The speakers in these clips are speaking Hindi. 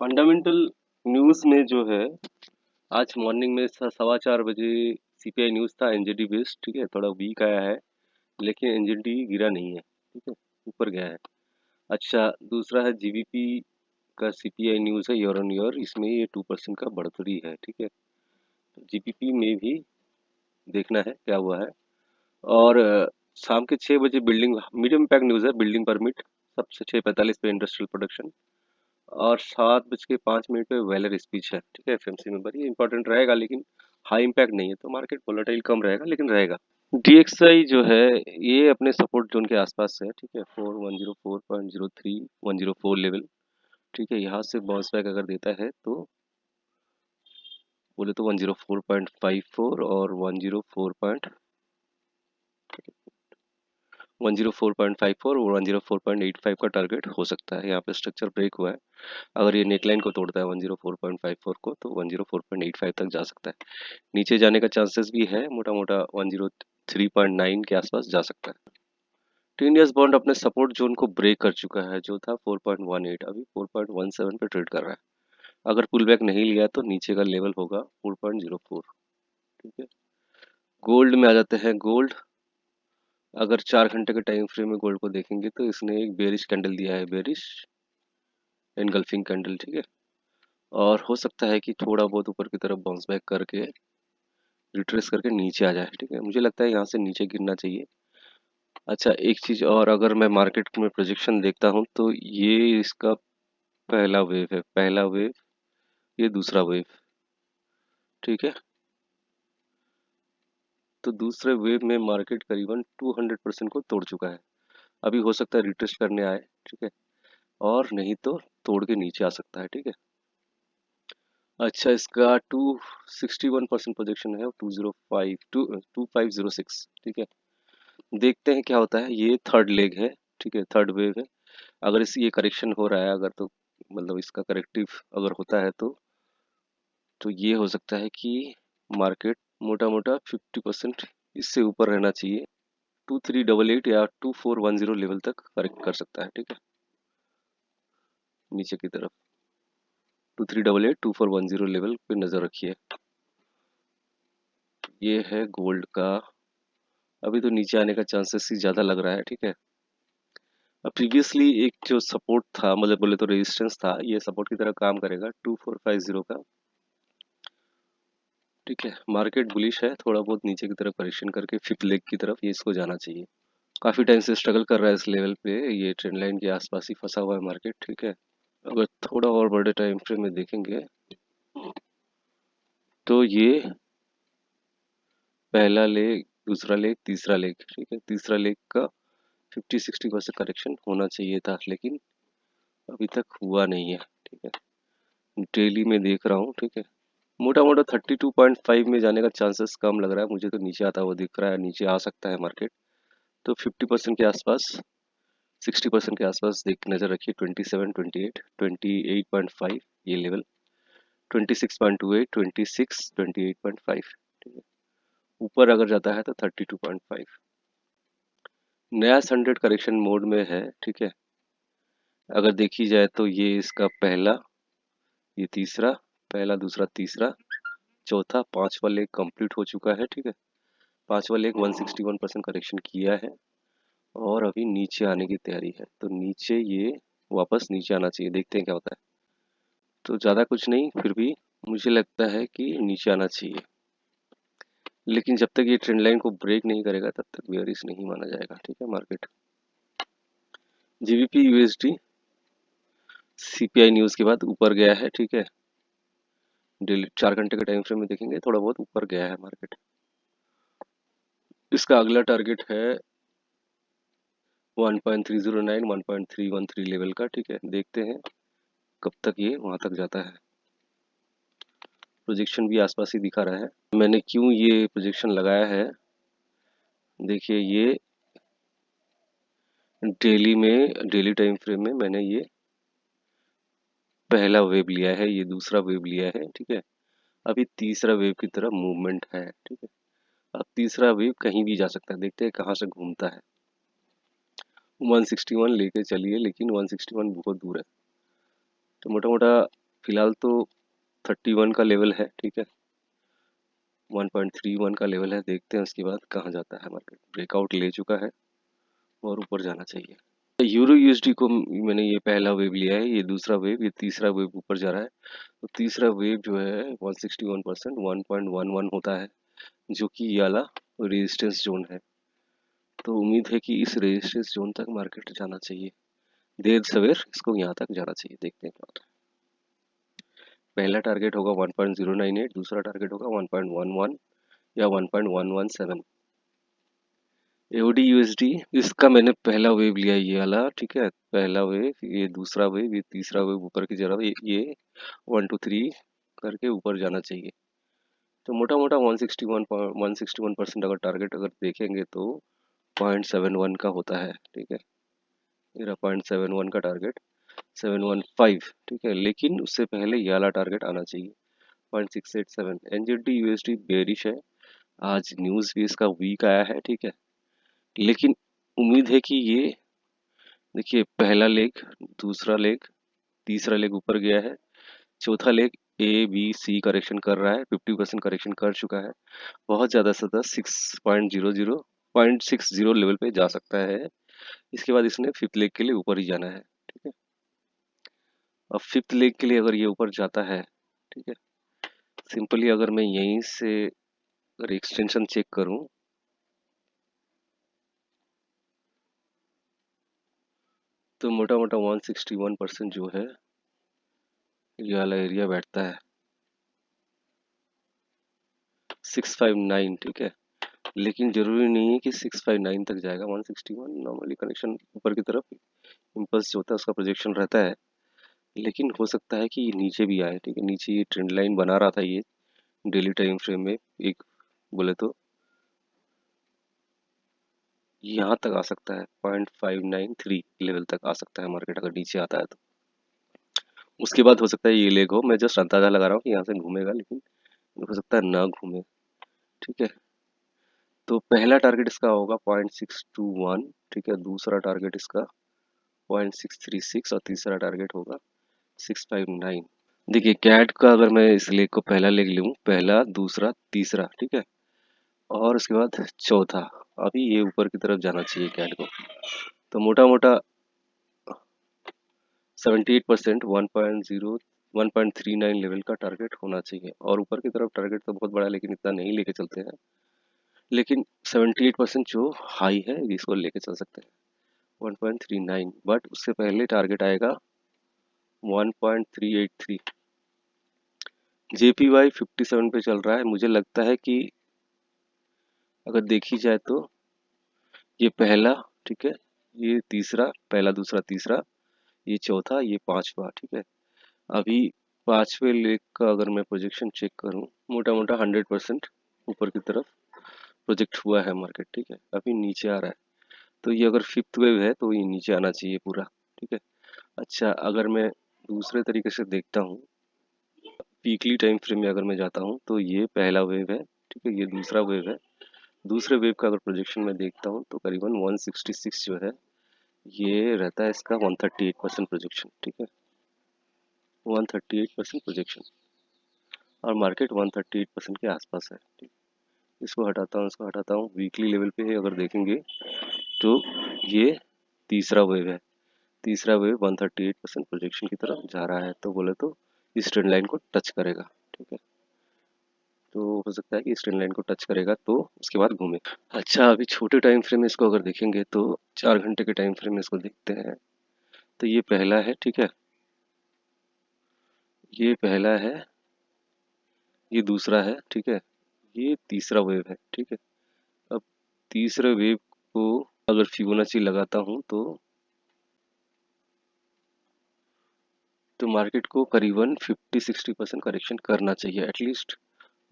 फंडामेंटल न्यूज़ में जो है आज मॉर्निंग में 4:15 बजे सीपीआई न्यूज़ था एनजेडी बेस्ड, ठीक है, थोड़ा वीक आया है लेकिन एनजेडी गिरा नहीं है, ठीक है, ऊपर गया है। अच्छा, दूसरा है जीबीपी का सीपीआई न्यूज़ है ईयर ऑन ईयर, इसमें ये 2% का बढ़ोतरी है, ठीक है। जीबीपी में भी देखना है क्या हुआ है। और शाम के 6 बजे बिल्डिंग मीडियम इम्पैक्ट न्यूज़ है, बिल्डिंग परमिट सबसे 6:45 पे इंडस्ट्रियल प्रोडक्शन और 7:05 पे वेलर स्पीच है, ठीक है, एफएमसी मेंबर। ये इंपॉर्टेंट रहेगा लेकिन हाई इम्पैक्ट नहीं है, तो मार्केट वोलेटाइल कम रहेगा लेकिन रहेगा। डीएक्सआई जो है ये अपने सपोर्ट जोन के आसपास है, ठीक है, 4104.03 104 लेवल, ठीक है। यहाँ से बाउंस बैक अगर देता है तो बोले तो 104.54 और 104.54 और 104.85 का टारगेट हो सकता है। यहाँ पे स्ट्रक्चर ब्रेक हुआ है, अगर ये नेकलाइन को तोड़ता है 104.54 को तो 104.85 तक जा सकता है। नीचे जाने का चांसेस भी है, मोटा मोटा 103.9 के आसपास जा सकता है। 10 इयर्स बॉन्ड अपने सपोर्ट जोन को ब्रेक कर चुका है, जो था 4.18, अभी 4.17 पे ट्रेड कर रहा है। अगर पुल बैक नहीं लिया तो नीचे का लेवल होगा 4.04, ठीक है। गोल्ड में आ जाते हैं। गोल्ड अगर 4 घंटे के टाइम फ्रेम में गोल्ड को देखेंगे तो इसने एक बेरिश कैंडल दिया है, बेरिश एनगल्फिंग कैंडल, ठीक है। और हो सकता है कि थोड़ा बहुत ऊपर की तरफ बाउंस बैक करके रिट्रेस करके नीचे आ जाए, ठीक है। मुझे लगता है यहाँ से नीचे गिरना चाहिए। अच्छा, एक चीज़ और, अगर मैं मार्केट में प्रोजेक्शन देखता हूँ तो ये इसका पहला वेव है, पहला वेव, ये दूसरा वेव, ठीक है। तो दूसरे वेव में मार्केट करीबन 200% को तोड़ चुका है। अभी हो सकता है रिट्रेस करने आए, ठीक है, और नहीं तो तोड़ के नीचे आ सकता है, ठीक है। अच्छा, इसका 261% प्रोजेक्शन है, 2506, ठीक है। देखते हैं क्या होता है। ये थर्ड लेग है, ठीक है, थर्ड वेव है। अगर इस ये करेक्शन हो रहा है, अगर तो मतलब इसका करेक्टिव अगर होता है तो ये हो सकता है कि मार्केट मोटा मोटा 50% इससे ऊपर रहना चाहिए। 2388 या 2410 लेवल तक करेक्ट कर सकता है, ठीक है, नीचे की तरफ। 2388 2410 लेवल पे नजर रखिए। ये है गोल्ड का। अभी तो नीचे आने का चांसेस ही ज्यादा लग रहा है, ठीक है। अब प्रीवियसली एक जो सपोर्ट था, मतलब बोले तो रेजिस्टेंस था, ये सपोर्ट की तरह काम करेगा 2450 का, ठीक है। मार्केट बुलिश है, थोड़ा बहुत नीचे की तरफ करेक्शन करके फिफ्थ लेग की तरफ ये इसको जाना चाहिए। काफी टाइम से स्ट्रगल कर रहा है इस लेवल पे, ये ट्रेंड लाइन के आसपास ही फंसा हुआ है मार्केट, ठीक है। अगर थोड़ा और बड़े टाइम फ्रेम में देखेंगे तो ये पहला लेग, दूसरा लेग, तीसरा लेग, ठीक है। तीसरा लेग का 50-60% करेक्शन होना चाहिए था लेकिन अभी तक हुआ नहीं है, ठीक है। डेली में देख रहा हूँ, ठीक है, मोटा मोटा 32.5 में जाने का चांसेस कम लग रहा है मुझे, तो नीचे आता हुआ दिख रहा है, नीचे आ सकता है मार्केट। तो 50% के आसपास, 60% के आसपास देख नजर रखिए। 27, 28, 28.5 ये लेवल, 26.28, 26, 28.5, ठीक है। ऊपर अगर जाता है तो 32.5। नया 100 करेक्शन मोड में है, ठीक है। अगर देखी जाए तो ये इसका पहला, ये तीसरा, पहला दूसरा तीसरा चौथा पांचवा लेग कंप्लीट हो चुका है, ठीक है। पांचवा लेग 161% करेक्शन किया है और अभी नीचे आने की तैयारी है, तो नीचे ये वापस नीचे आना चाहिए। देखते हैं क्या होता है। तो ज़्यादा कुछ नहीं, फिर भी मुझे लगता है कि नीचे आना चाहिए, लेकिन जब तक ये ट्रेंड लाइन को ब्रेक नहीं करेगा तब तक बेयरिश नहीं माना जाएगा, ठीक है। Market GBP USD CPI news के बाद ऊपर गया है, ठीक है। डेली 4 घंटे के टाइम फ्रेम में देखेंगे थोड़ा बहुत ऊपर गया है मार्केट। इसका अगला टारगेट है 1.309 1.313 लेवल का, ठीक है। देखते हैं कब तक ये वहां तक जाता है। प्रोजेक्शन भी आसपास ही दिखा रहा है। मैंने क्यों ये प्रोजेक्शन लगाया है, देखिए, ये डेली में, डेली टाइम फ्रेम में मैंने ये पहला वेव लिया है, ये दूसरा वेव लिया है, ठीक है। अभी तीसरा वेव की तरफ मूवमेंट है, ठीक है। अब तीसरा वेव कहीं भी जा सकता है, देखते हैं कहाँ से घूमता है। 161 लेके चलिए, लेकिन 161 बहुत दूर है, तो मोटा मोटा फिलहाल तो 31 का लेवल है, ठीक है, 1.31 का लेवल है। देखते हैं उसके बाद कहाँ जाता है मार्केट। ब्रेकआउट ले चुका है और ऊपर जाना चाहिए। यूरो यूएसडी को मैंने ये पहला वेव लिया है, ये दूसरा वेव, ये तीसरा वेव ऊपर जा रहा है। तो तीसरा वेव जो है 161% 1.11 होता है, जो कि ये वाला रेजिस्टेंस जोन है। तो उम्मीद है कि इस रेजिस्टेंस जोन तक मार्केट जाना चाहिए, देर सवेर इसको यहाँ तक जाना चाहिए। देखते हैं क्या होता है। पहला टारगेट होगा 1.098, दूसरा टारगेट होगा 1.11 या 1.117। एओडी यूएसडी इसका मैंने पहला वेव लिया ये वाला, ठीक है, पहला वेव, ये दूसरा वेव, ये तीसरा वेव ऊपर की जरा ये 1 2 3 करके ऊपर जाना चाहिए। तो मोटा मोटा 161% अगर टारगेट अगर देखेंगे तो 0.71 का होता है, ठीक है, मेरा 0.71 का टारगेट 715, ठीक है, लेकिन उससे पहले ये वाला टारगेट आना चाहिए 0.687। एनजेडी यूएसडी बेरिश है, आज न्यूज़ भी इसका वीक आया है, ठीक है, लेकिन उम्मीद है कि ये देखिए पहला लेग, दूसरा लेग, तीसरा लेग ऊपर गया है, चौथा leg A B C correction कर रहा है, 50% करेक्शन कर चुका है। बहुत ज़्यादा से ज़्यादा 6.00 लेवल पे जा सकता है। इसके बाद इसने फिफ्थ लेग के लिए ऊपर ही जाना है, ठीक है। अब फिफ्थ लेग के लिए अगर ये ऊपर जाता है, ठीक है, सिंपली अगर मैं यहीं से अगर एक्सटेंशन चेक करूं तो मोटा मोटा 161% जो है ये वाला एरिया बैठता है 659, ठीक है, लेकिन जरूरी नहीं है कि 659 तक जाएगा। 161 नॉर्मली कनेक्शन ऊपर की तरफ इम्पल्स जो होता है उसका प्रोजेक्शन रहता है, लेकिन हो सकता है कि ये नीचे भी आए, ठीक है, नीचे ये ट्रेंड लाइन बना रहा था ये डेली टाइम फ्रेम में, एक बोले तो यहाँ तक आ सकता है, 0.593 लेवल तक आ सकता है मार्केट अगर नीचे आता है तो। उसके बाद हो सकता है ये लेग हो, मैं जस्ट अंदाजा लगा रहा हूँ कि यहाँ से घूमेगा, लेकिन हो सकता है ना घूमे, ठीक है। तो पहला टारगेट इसका होगा 0.621, ठीक है, दूसरा टारगेट इसका 0.636 और तीसरा टारगेट होगा 659। देखिए कैट का अगर मैं इस लेग को पहला लेग लूँ, पहला दूसरा तीसरा, ठीक है, और उसके बाद चौथा, अभी ये ऊपर की तरफ जाना चाहिए कैट को। तो मोटा मोटा 78% 1.39 लेवल का टारगेट होना चाहिए, और ऊपर की तरफ टारगेट तो बहुत बड़ा है लेकिन इतना नहीं लेके चलते हैं, लेकिन 78% जो हाई है इसको लेके चल सकते हैं 1.39, बट उससे पहले टारगेट आएगा 1.383। जेपीवाई 57 पे चल रहा है, मुझे लगता है कि अगर देखी जाए तो ये पहला, ठीक है, ये तीसरा, पहला दूसरा तीसरा, ये चौथा, ये पांचवा, ठीक है। अभी पांचवे लेग का अगर मैं प्रोजेक्शन चेक करूं, मोटा मोटा 100% ऊपर की तरफ प्रोजेक्ट हुआ है मार्केट, ठीक है, अभी नीचे आ रहा है। तो ये अगर फिफ्थ वेव है तो ये नीचे आना चाहिए पूरा, ठीक है। अच्छा अगर मैं दूसरे तरीके से देखता हूँ, वीकली टाइम फ्रेम में अगर मैं जाता हूँ तो ये पहला वेव है, ठीक है, ये दूसरा वेव है। दूसरे वेव का अगर प्रोजेक्शन में देखता हूँ तो करीबन 166 जो है ये रहता है इसका 138% प्रोजेक्शन, ठीक है, 138% प्रोजेक्शन, और मार्केट 138% के आसपास है, ठीक। इसको हटाता हूँ, इसको हटाता हूँ, वीकली लेवल पे अगर देखेंगे तो ये तीसरा वेव है, तीसरा वेव 138% प्रोजेक्शन की तरफ जा रहा है, तो बोले तो इस ट्रेंड लाइन को टच करेगा, ठीक है। तो हो सकता है कि इस ट्रेंड लाइन को टच करेगा तो उसके बाद घूमे। अच्छा अभी छोटे टाइम फ्रेम में इसको अगर देखेंगे तो 4 घंटे के टाइम फ्रेम में इसको देखते हैं, तो ये पहला है, ठीक है, ये पहला है, ये दूसरा है, ठीक है, ये तीसरा वेव है, ठीक है। अब तीसरे वेव को अगर फिबोनाची लगाता हूँ तो मार्केट को करीबन 50-60% करेक्शन करना चाहिए, एटलीस्ट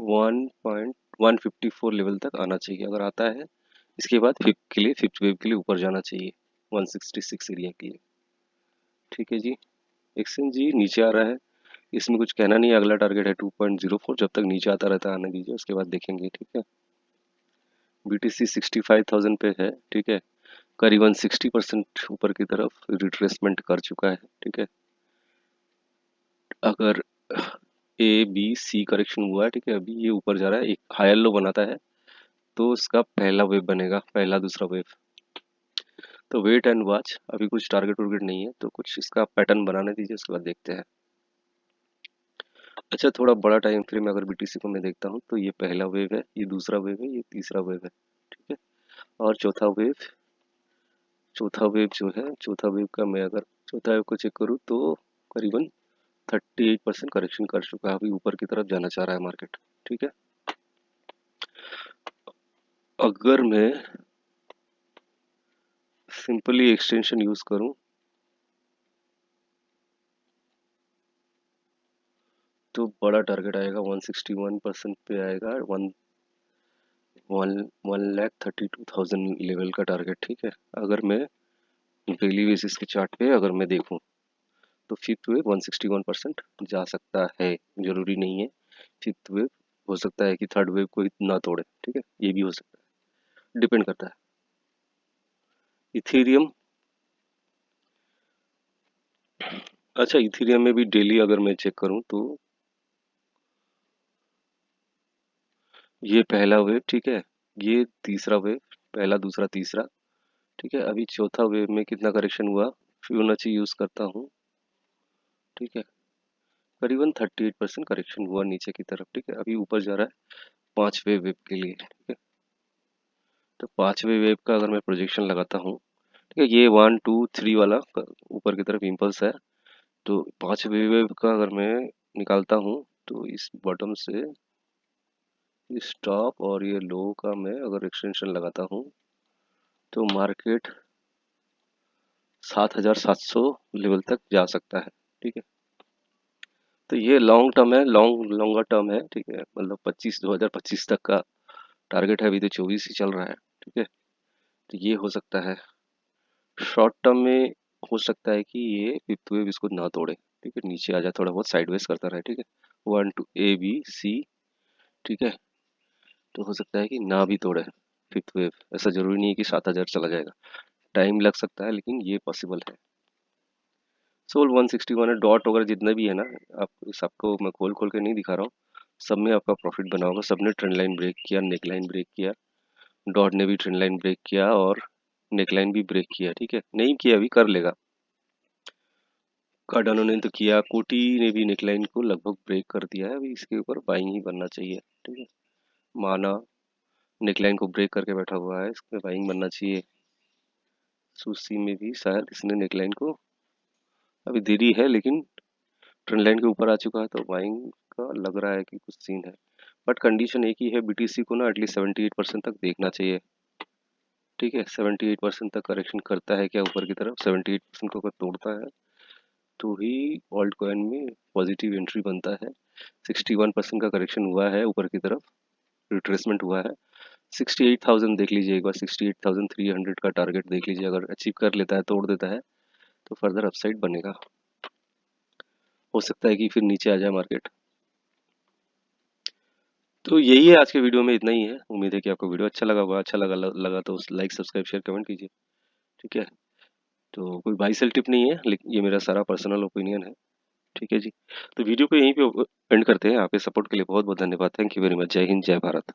1.154 लेवल तक आना चाहिए। अगर आता है इसके बाद फिफ्थ वेव के लिए ऊपर जाना चाहिए 166 एरिया के लिए, ठीक है जी। एक्सचेंज जी नीचे आ रहा है, इसमें कुछ कहना नहीं है, अगला टारगेट है 2.04, जब तक नीचे आता रहता है आने दीजिए, उसके बाद देखेंगे, ठीक है। बीटीसी 65,000 पे है, ठीक है, करीबन 60% ऊपर की तरफ रिट्रेसमेंट कर चुका है, ठीक है। अगर ए बी सी करेक्शन हुआ है, ठीक है, अभी ये ऊपर जा रहा है, एक हायर लो बनाता है तो उसका पहला वेव बनेगा, पहला दूसरा वेव। तो वेट एंड वॉच, अभी कुछ टारगेट वारगेट नहीं है तो कुछ इसका पैटर्न बनाने दीजिए, उसके बाद देखते हैं। अच्छा, थोड़ा बड़ा टाइम फ्रेम अगर बीटीसी को मैं देखता हूँ तो ये पहला वेव है, ये दूसरा वेव है, ये तीसरा वेव है, ठीक है। और चौथा वेव का मैं अगर चौथा वेव को चेक करूँ तो करीबन 38% करेक्शन कर चुका है, अभी ऊपर की तरफ जाना चाह रहा है मार्केट, ठीक है। अगर मैं सिंपली एक्सटेंशन यूज करूं तो बड़ा टारगेट आएगा, 161% पे आएगा, वन लाख 32,000 लेवल का टारगेट, ठीक है। अगर मैं डेली बेसिस के चार्ट पे अगर मैं देखूं तो फिफ्थ वेव 161% जा सकता है, जरूरी नहीं है फिफ्थ वेव, हो सकता है कि थर्ड वेव को इतना तोड़े, ठीक है, ये भी हो सकता है, डिपेंड करता है। इथेरियम, अच्छा इथेरियम में भी डेली अगर मैं चेक करूं तो ये पहला वेव, ठीक है, ये तीसरा वेव, पहला दूसरा तीसरा, ठीक है। अभी चौथा वेव में कितना करेक्शन हुआ, फिबोनाची यूज करता हूँ, ठीक है, करीबन 38% करेक्शन हुआ नीचे की तरफ, ठीक है। अभी ऊपर जा रहा है पांचवे वेव के लिए, ठीक है। तो पांचवे वेव का अगर मैं प्रोजेक्शन लगाता हूँ, ठीक है, ये 1 2 3 वाला ऊपर की तरफ इम्पल्स है, तो पांचवे वेव का अगर मैं निकालता हूँ तो इस बॉटम से इस टॉप और ये लो का मैं अगर एक्सटेंशन लगाता हूँ तो मार्केट 7,700 लेवल तक जा सकता है, ठीक है। तो ये लॉन्ग टर्म है, लॉन्गर टर्म है, ठीक है, मतलब 2025 तक का टारगेट है, अभी तो 24 ही चल रहा है, ठीक है। तो ये हो सकता है शॉर्ट टर्म में, हो सकता है कि ये फिफ्थ वेव इसको ना तोड़े, ठीक है, नीचे आ जाए, थोड़ा बहुत साइडवेज करता रहे, ठीक है, 1 2 A B C, ठीक है। तो हो सकता है कि ना भी तोड़े फिफ्थ वेव, ऐसा जरूरी नहीं है कि 7,000 चला जाएगा, टाइम लग सकता है लेकिन ये पॉसिबल है। सोल 161 है, डॉट वगैरह जितना भी है ना, आप सबको मैं खोल खोल के नहीं दिखा रहा हूँ, सब में आपका प्रॉफिट बना होगा, सबने ट्रेंड लाइन ब्रेक किया, नेक लाइन ब्रेक किया, डॉट ने भी ट्रेंड लाइन ब्रेक किया और नेक लाइन भी ब्रेक किया, ठीक है, नहीं किया अभी कर लेगा। कार्डानो ने तो किया, कोटी ने भी नेक लाइन को लगभग ब्रेक कर दिया है, अभी इसके ऊपर बाइंग ही बनना चाहिए, ठीक है। माना नेक लाइन को ब्रेक करके बैठा हुआ है, इस पे बाइंग बनना चाहिए। सुसी में भी शायद इसने नेक लाइन को, अभी देरी है लेकिन ट्रेंड लाइन के ऊपर आ चुका है, तो बाइंग का लग रहा है कि कुछ सीन है। बट कंडीशन एक ही है, बीटीसी को ना एटलीस्ट 78% तक देखना चाहिए, ठीक है। 78% तक करेक्शन करता है क्या ऊपर की तरफ, 78% को अगर तोड़ता है तो ही ऑल्ट कॉइन में पॉजिटिव एंट्री बनता है। 61% का करेक्शन हुआ है ऊपर की तरफ, रिट्रेसमेंट हुआ है। 68,000 देख लीजिए एक बार, 68,300 का टारगेट देख लीजिए, अगर अचीव कर लेता है, तोड़ देता है तो फर्दर अपसाइड बनेगा, हो सकता है कि फिर नीचे आ जाए मार्केट। तो यही है, आज के वीडियो में इतना ही है, उम्मीद है कि आपको वीडियो अच्छा लगा होगा, अच्छा लगा तो लाइक सब्सक्राइब शेयर कमेंट कीजिए, ठीक है। तो कोई बाई सेल टिप नहीं है, लेकिन ये मेरा सारा पर्सनल ओपिनियन है, ठीक है जी। तो वीडियो को यहीं पे एंड करते हैं, आपके सपोर्ट के लिए बहुत बहुत धन्यवाद, थैंक यू वेरी मच, जय हिंद जय भारत।